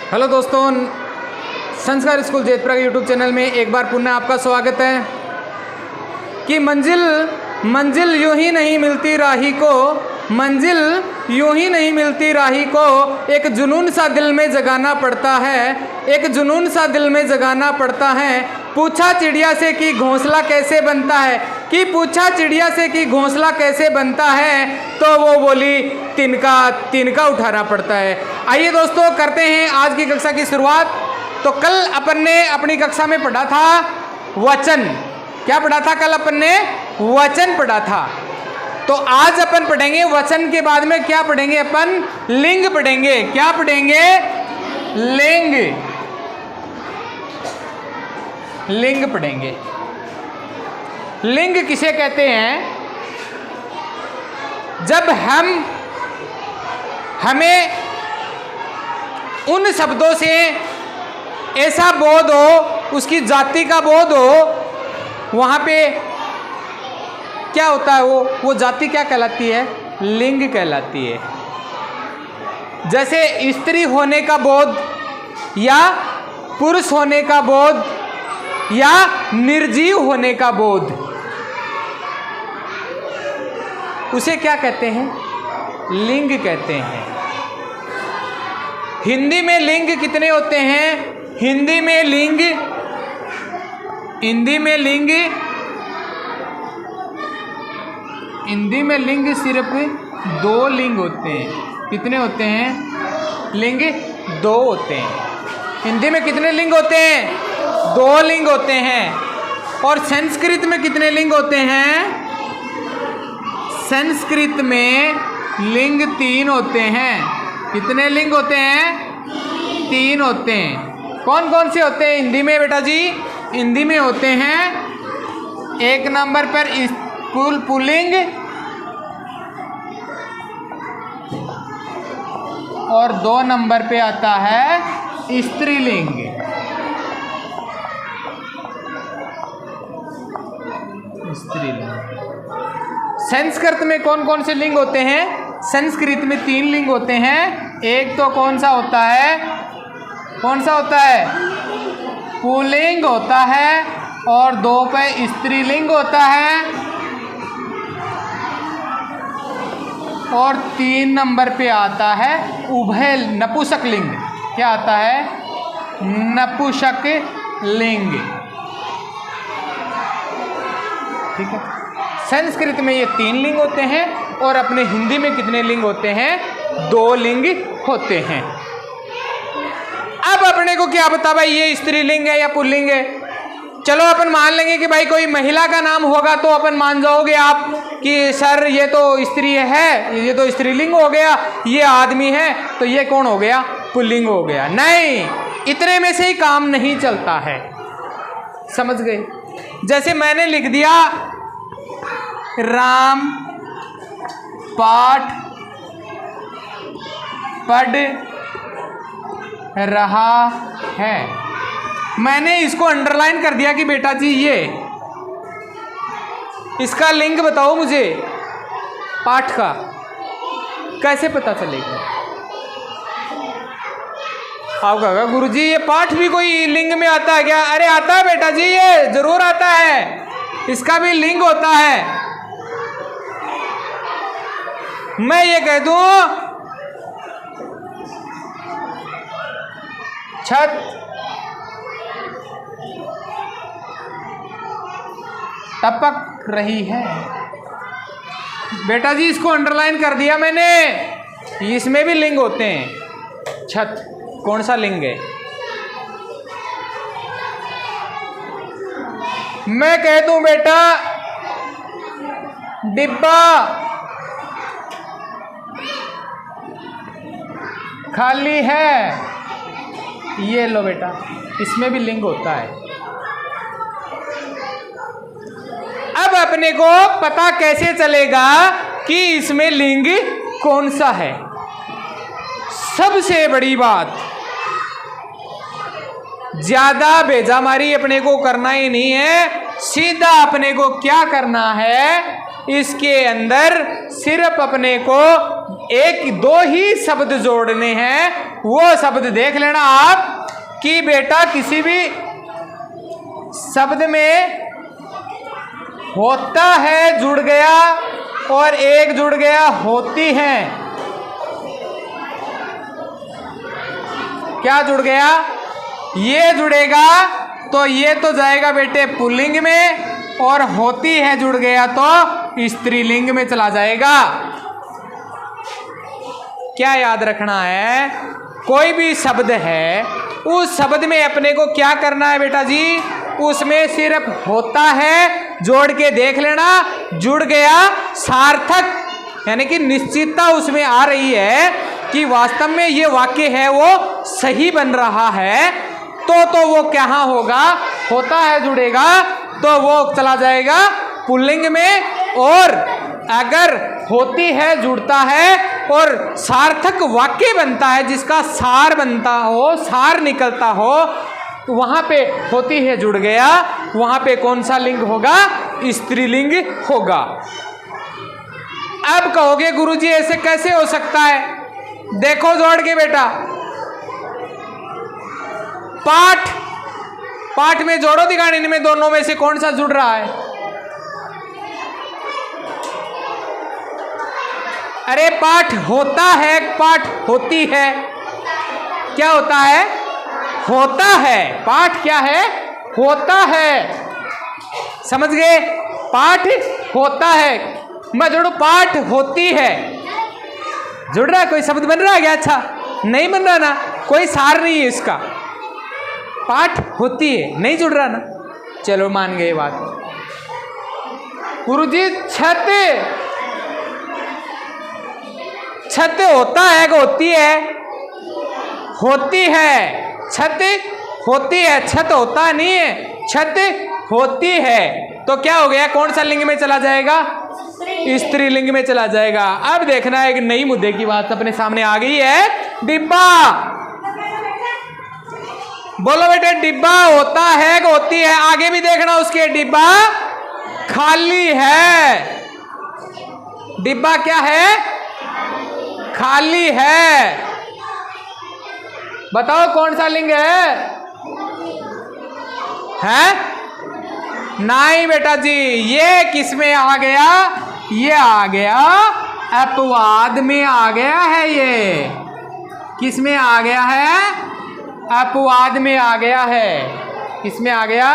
Hello दोस्तों, संस्कार school Jaitpura के यूट्यूब चैनल में एक बार पुनः आपका स्वागत है। कि मंजिल यूं ही नहीं मिलती राही को, मंजिल यूं ही नहीं मिलती राही को, एक जुनून सा दिल में जगाना पड़ता है, एक जुनून सा दिल में जगाना पड़ता है। पूछा चिड़िया से कि घोंसला कैसे बनता है, कि पूछा चिड़िया से कि घोंसला कैसे बनता है, तो वो बोली तिनका उठाना पड़ता है। आइए दोस्तों, करते हैं आज की कक्षा की शुरुआत। तो कल अपन ने अपनी कक्षा में पढ़ा था वचन। क्या पढ़ा था कल अपन ने? वचन पढ़ा था। तो आज अपन पढ़ेंगे वचन के बाद में क्या पढ़ेंगे? अपन लिंग पढ़ेंगे। क्या पढ़ेंगे? लिंग पढ़ेंगे। लिंग किसे कहते हैं? जब हमें उन शब्दों से ऐसा बोध हो, उसकी जाति का बोध हो, वहाँ पे क्या होता है? वो जाति क्या कहलाती है? लिंग कहलाती है। जैसे स्त्री होने का बोध, या पुरुष होने का बोध, या निर्जीव होने का बोध, उसे क्या कहते हैं? लिंग कहते हैं। हिंदी में लिंग कितने होते हैं? हिंदी में लिंग सिर्फ 2 लिंग होते हैं। कितने होते हैं? लिंग 2 होते हैं। हिंदी में कितने लिंग होते हैं? 2 लिंग होते हैं। और संस्कृत में कितने लिंग होते हैं? संस्कृत में लिंग 3 होते हैं। कितने लिंग होते हैं? 3 होते हैं। कौन कौन से होते हैं हिंदी में बेटा जी? हिंदी में होते हैं, 1 नंबर पर पुल्लिंग, और 2 नंबर पे आता है स्त्रीलिंग। संस्कृत में कौन कौन से लिंग होते हैं? संस्कृत में 3 लिंग होते हैं। एक तो कौन सा होता है? पुल्लिंग होता है, और 2 पे स्त्रीलिंग होता है, और 3 नंबर पे आता है उभय नपुंसक लिंग। क्या आता है? नपुंसक लिंग। ठीक है। संस्कृत में ये 3 लिंग होते हैं, और अपने हिंदी में कितने लिंग होते हैं? 2 लिंग होते हैं। अब अपने को क्या बता भाई, ये स्त्रीलिंग है या पुल्लिंग है? चलो अपन मान लेंगे कि भाई कोई महिला का नाम होगा तो अपन मान जाओगे आप कि सर ये तो स्त्री है, ये तो स्त्रीलिंग हो गया। ये आदमी है तो ये कौन हो गया? पुल्लिंग हो गया। नहीं, इतने में से ही काम नहीं चलता है। समझ गए? जैसे मैंने लिख दिया राम पाठ पढ़ रहा है, मैंने इसको अंडरलाइन कर दिया कि बेटा जी ये इसका लिंग बताओ मुझे पाठ का। कैसे पता चलेगा? आप कहोगे गुरुजी ये पाठ भी कोई लिंग में आता है क्या? अरे आता है बेटा जी, ये जरूर आता है, इसका भी लिंग होता है। मैं ये कह दूं छत टपक रही है, बेटा जी इसको अंडरलाइन कर दिया मैंने, इसमें भी लिंग होते हैं। छत कौन सा लिंग है? मैं कह दूं बेटा डिब्बा खाली है, ये लो बेटा, इसमें भी लिंग होता है। अब अपने को पता कैसे चलेगा कि इसमें लिंग कौन सा है? सबसे बड़ी बात, ज्यादा बेजामारी अपने को करना ही नहीं है। सीधा अपने को क्या करना है? इसके अंदर सिर्फ अपने को एक दो ही शब्द जोड़ने हैं। वो शब्द देख लेना आप कि बेटा किसी भी शब्द में होता है जुड़ गया और एक जुड़ गया होती है। क्या जुड़ गया? ये जुड़ेगा तो ये तो जाएगा बेटे पुल्लिंग में, और होती है जुड़ गया तो स्त्रीलिंग में चला जाएगा। क्या याद रखना है? कोई भी शब्द है, उस शब्द में अपने को क्या करना है बेटा जी? उसमें सिर्फ होता है जोड़ के देख लेना, जुड़ गया सार्थक, यानी कि निश्चितता उसमें आ रही है कि वास्तव में ये वाक्य है वो सही बन रहा है, तो वो क्या होगा? होता है जुड़ेगा तो वो चला जाएगा पुल्लिंग में, और अगर होती है जुड़ता है और सार्थक वाक्य बनता है जिसका सार बनता हो, सार निकलता हो, तो वहां पे होती है जुड़ गया, वहां पे कौन सा लिंग होगा? स्त्रीलिंग होगा। अब कहोगे गुरुजी ऐसे कैसे हो सकता है? देखो जोड़ के बेटा, पाठ में जोड़ो दिखाने, इनमें दोनों में से कौन सा जुड़ रहा है? अरे पाठ होता है, पाठ होती है। क्या होता है? होता है। पाठ क्या है? होता है। समझ गए? पाठ होता है। मैं जोड़ू पाठ होती है, जुड़ रहा है? कोई शब्द बन रहा है क्या? अच्छा नहीं बन रहा ना, कोई सार नहीं है इसका। पाठ होती है, नहीं जुड़ रहा ना, चलो मान गए बात। गुरुजी छत, छत होता है कि होती है? होती है। छत होती है, छत होता नहीं है, छत होती है। तो क्या हो गया? कौन सा लिंग में चला जाएगा? स्त्रीलिंग में चला जाएगा। अब देखना एक नई मुद्दे की बात अपने सामने आ गई है, डिब्बा। बोलो बेटे, डिब्बा होता है कि होती है? आगे भी देखना उसके, डिब्बा खाली है। डिब्बा क्या है? खाली है। बताओ कौन सा लिंग है? हैं? नहीं बेटा जी, ये किस में आ गया? ये आ गया अपवाद में आ गया है। ये किस में आ गया है? अपवाद में आ गया है। किस में आ गया?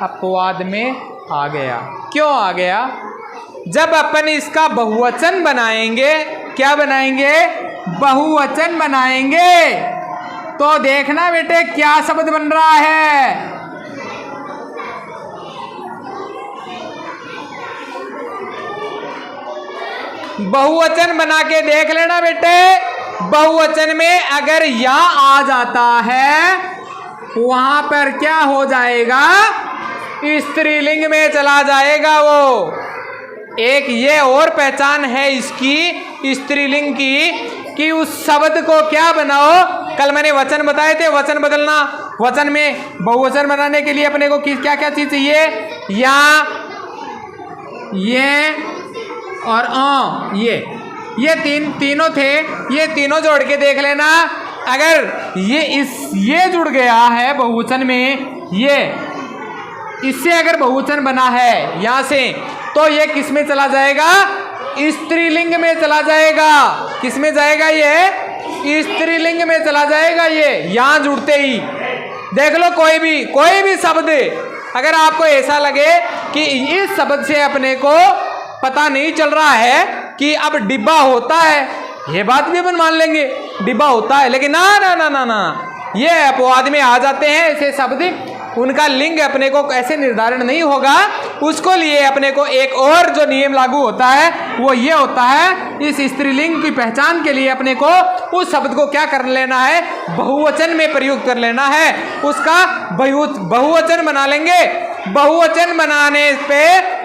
अपवाद में आ गया। क्यों आ गया? जब अपन इसका बहुवचन बनाएंगे, क्या बनाएंगे? बहुवचन बनाएंगे, तो देखना बेटे क्या शब्द बन रहा है। बहुवचन बना के देख लेना बेटे। बहुवचन में अगर या आ जाता है, वहां पर क्या हो जाएगा? स्त्रीलिंग में चला जाएगा वो। एक ये और पहचान है इसकी स्त्रीलिंग की कि उस शब्द को क्या बनाओ। कल मैंने वचन बताए थे, वचन बदलना। वचन में बहुवचन बनाने के लिए अपने को क्या क्या चीज चाहिए? या, ये और ये तीनों थे। ये तीनों जोड़ के देख लेना। अगर ये जुड़ गया है बहुवचन में, ये इससे अगर बहुवचन बना है यहां से, तो ये किस में चला जाएगा? स्त्रीलिंग में चला जाएगा। किस में जाएगा? ये स्त्रीलिंग में चला जाएगा। ये यहां जुड़ते ही देख लो, कोई भी शब्द अगर आपको ऐसा लगे कि इस शब्द से अपने को पता नहीं चल रहा है कि अब डिब्बा होता है, ये बात भी अपन मान लेंगे, डिब्बा होता है, लेकिन ना ना ना ना ना, ये अपवाद में आ जाते हैं ऐसे शब्द। उनका लिंग अपने को ऐसे निर्धारण नहीं होगा। उसको लिए अपने को एक और जो नियम लागू होता है वो ये होता है, इस स्त्रीलिंग की पहचान के लिए अपने को उस शब्द को क्या कर लेना है? बहुवचन में प्रयुक्त कर लेना है। उसका बहुवचन बना लेंगे। बहुवचन बनाने पे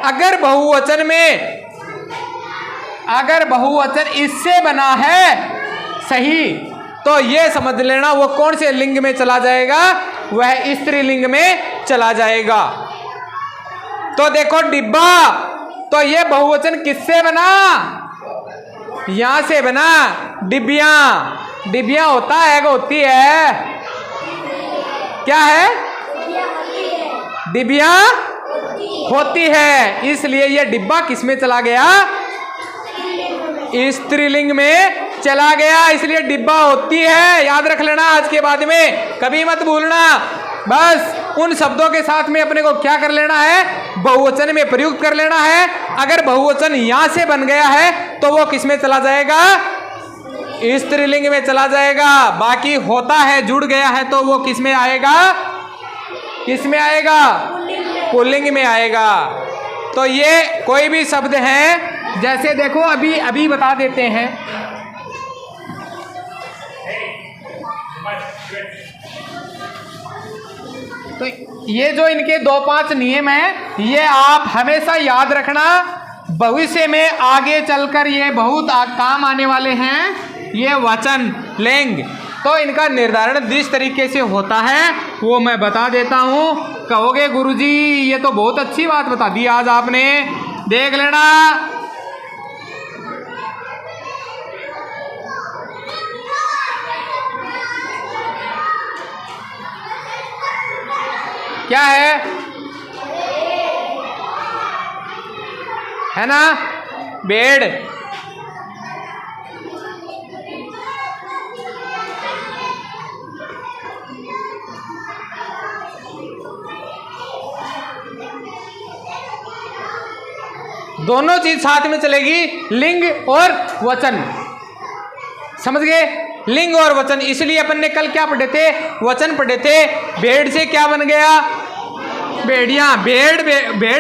अगर बहुवचन इससे बना है सही, तो ये समझ लेना वो कौन से लिंग में चला जाएगा? वह स्त्रीलिंग में चला जाएगा। तो देखो डिब्बा तो ये बहुवचन किससे बना? यहां से बना, डिबिया। डिबिया होता है कि होती है? क्या है? डिबिया होती है, इसलिए ये डिब्बा किस में चला गया? स्त्रीलिंग में चला गया, इसलिए डिब्बा होती है। याद रख लेना, आज के बाद में कभी मत भूलना। बस उन शब्दों के साथ में अपने को क्या कर लेना है? बहुवचन में प्रयुक्त कर लेना है। अगर बहुवचन यहां से बन गया है तो वो किस में चला जाएगा? स्त्रीलिंग में चला जाएगा। बाकी होता है जुड़ गया है तो वो किस में आएगा? किस में आएगा? पुल्लिंग में आएगा। तो ये कोई भी शब्द है, जैसे देखो अभी बता देते हैं। तो ये जो इनके 2-5 नियम हैं, ये आप हमेशा याद रखना। भविष्य में आगे चलकर ये बहुत काम आने वाले हैं। ये वचन लिंग, तो इनका निर्धारण जिस तरीके से होता है वो मैं बता देता हूँ। कहोगे गुरुजी ये तो बहुत अच्छी बात बता दी आज आपने, देख लेना। क्या है ना? बेड। दोनों चीज साथ में चलेगी, लिंग और वचन। समझ गए? लिंग और वचन। इसलिए अपन ने कल क्या पढ़े थे? वचन पढ़े थे। भेड़ से क्या बन गया? भेड़िया। भेड़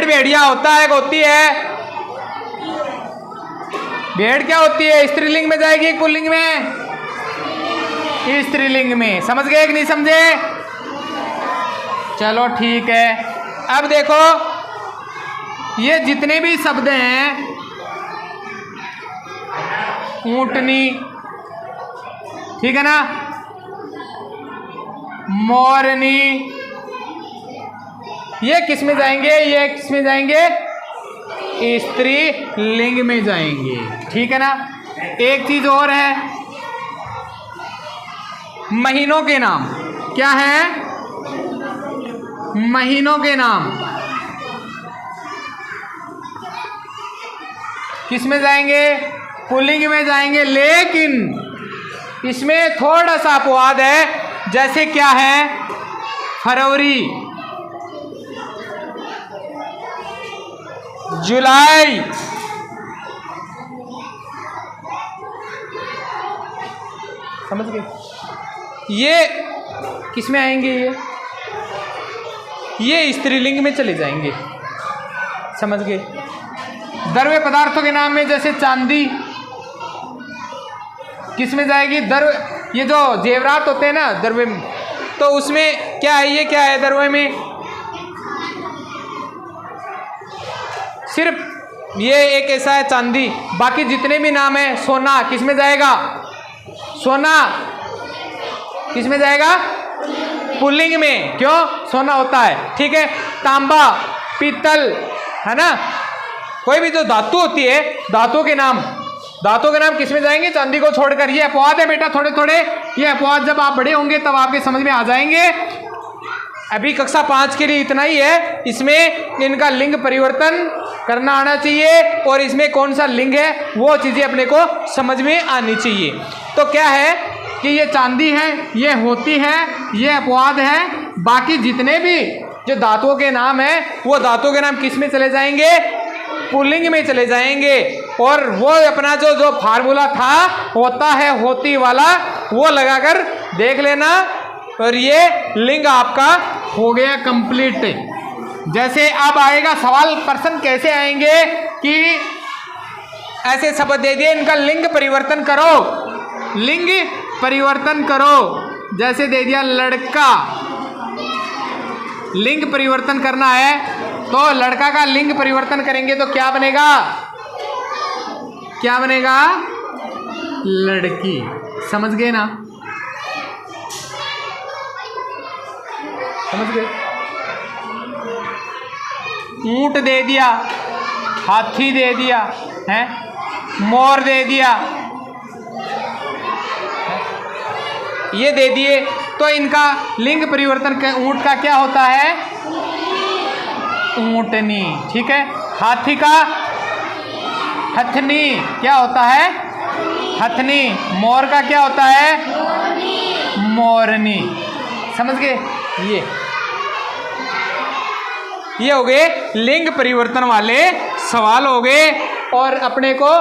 भेड़िया होता है, होती है? भेड़ क्या होती है? स्त्रीलिंग में जाएगी पुल्लिंग में? स्त्रीलिंग में। समझ गए कि नहीं समझे? चलो ठीक है। अब देखो ये जितने भी शब्द हैं, ऊंटनी, ठीक है ना, मोरनी, ये किस में जाएंगे? ये किस में जाएंगे? स्त्री लिंग में जाएंगे, ठीक है ना। एक चीज और है, महीनों के नाम। क्या है? महीनों के नाम किस में जाएंगे? पुल्लिंग में जाएंगे। लेकिन इसमें थोड़ा सा अपवाद है। जैसे क्या है? फरवरी, जुलाई, समझ गए? ये किस में आएंगे? ये स्त्रीलिंग में चले जाएंगे। समझ गए? द्रव्य पदार्थों के नाम में जैसे चांदी किस में जाएगी? द्रव्य। ये जो जेवरात होते हैं ना द्रव्य में, तो उसमें क्या है? ये क्या है द्रव्य में? सिर्फ ये एक ऐसा है चांदी। बाकी जितने भी नाम है, सोना किस में जाएगा? सोना किस में जाएगा? पुल्लिंग में। क्यों? सोना होता है, ठीक है। तांबा, पीतल, है ना। कोई भी जो धातु होती है, धातुओं के नाम किस में जाएंगे? चांदी को छोड़कर। ये अपवाद है बेटा, थोड़े थोड़े ये अपवाद जब आप बड़े होंगे तब आपके समझ में आ जाएंगे। अभी कक्षा 5 के लिए इतना ही है। इसमें इनका लिंग परिवर्तन करना आना चाहिए और इसमें कौन सा लिंग है वो चीज़ें अपने को समझ में आनी चाहिए। तो क्या है कि ये चांदी है, ये होती है, ये अपवाद है। बाकी जितने भी जो धातुओं के नाम है वो धातुओं के नाम किस में चले जाएंगे? पुल्लिंग में चले जाएंगे। और वो अपना जो फार्मूला था होता है होती वाला, वो लगाकर देख लेना और ये लिंग आपका हो गया कंप्लीट। जैसे अब आएगा सवाल, प्रश्न कैसे आएंगे कि ऐसे शब्द दे दिए, इनका लिंग परिवर्तन करो, लिंग परिवर्तन करो। जैसे दे दिया लड़का, लिंग परिवर्तन करना है तो लड़का का लिंग परिवर्तन करेंगे तो क्या बनेगा? क्या बनेगा? लड़की। समझ गए ना? समझ गए? ऊंट दे दिया, हाथी दे दिया है, मोर दे दिया, ये दे दिए, तो इनका लिंग परिवर्तन ऊंट का क्या होता है? ऊंटनी। ठीक है। हाथी का हथनी क्या होता है? हथनी। मोर का क्या होता है? मोरनी। समझ गए? ये हो गए लिंग परिवर्तन वाले सवाल हो गए। और अपने को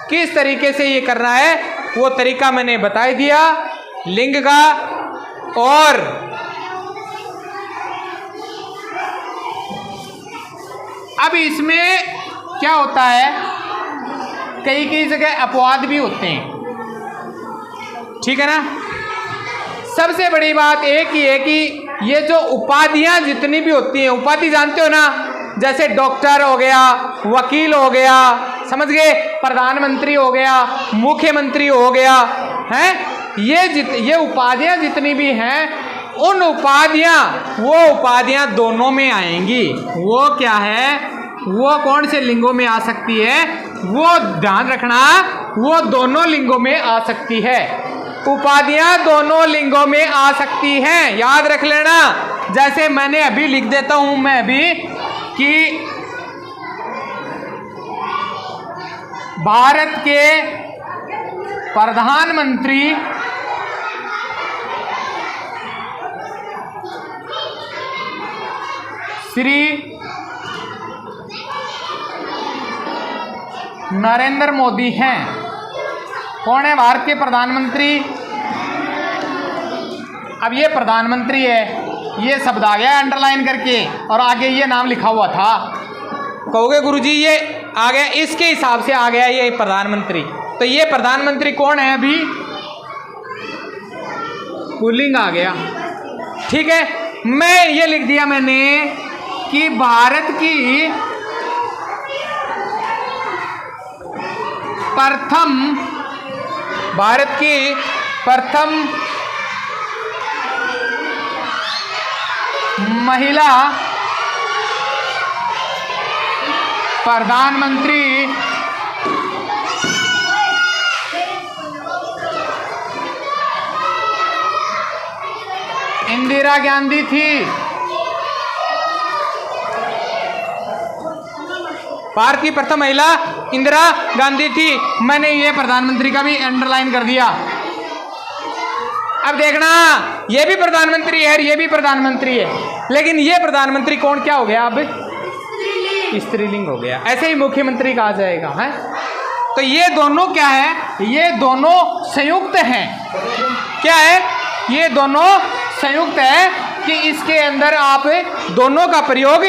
किस तरीके से ये करना है वो तरीका मैंने बता दिया लिंग का। और अब इसमें क्या होता है, कई कई जगह अपवाद भी होते हैं। ठीक है ना। सबसे बड़ी बात एक ही है कि ये जो उपाधियां जितनी भी होती हैं, उपाधि जानते हो ना, जैसे डॉक्टर हो गया, वकील हो गया, समझ गए, प्रधानमंत्री हो गया, मुख्यमंत्री हो गया, हैं, ये उपाधियां जितनी भी हैं, उन वो उपाधियां दोनों में आएंगी। वो क्या है, वो कौन से लिंगों में आ सकती है, वो ध्यान रखना, वो दोनों लिंगों में आ सकती है। उपाधियां दोनों लिंगों में आ सकती हैं, याद रख लेना। जैसे मैंने अभी लिख देता हूं मैं अभी कि भारत के प्रधानमंत्री श्री नरेंद्र मोदी हैं। कौन है भारत के प्रधानमंत्री? अब ये प्रधानमंत्री है, ये शब्द आ गया अंडरलाइन करके और आगे ये नाम लिखा हुआ था। कहोगे गुरुजी ये आ गया, इसके हिसाब से आ गया ये प्रधानमंत्री। तो ये प्रधानमंत्री कौन है? अभी पुल्लिंग आ गया। ठीक है। मैं ये लिख दिया मैंने कि भारत की प्रथम महिला प्रधानमंत्री इंदिरा गांधी थी। भारत की प्रथम महिला इंदिरा गांधी थी। मैंने ये प्रधानमंत्री का भी अंडरलाइन कर दिया। अब देखना, ये भी प्रधानमंत्री है, ये भी प्रधानमंत्री है, लेकिन ये प्रधानमंत्री कौन क्या हो गया? अब स्त्रीलिंग हो गया। ऐसे ही मुख्यमंत्री कहा जाएगा, है। तो ये दोनों क्या है? ये दोनों संयुक्त हैं। क्या है? ये दोनों संयुक्त है कि इसके अंदर आप दोनों का प्रयोग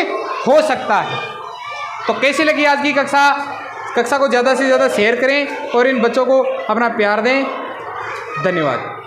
हो सकता है। तो कैसी लगी आज की कक्षा को ज़्यादा से ज़्यादा शेयर करें और इन बच्चों को अपना प्यार दें। धन्यवाद।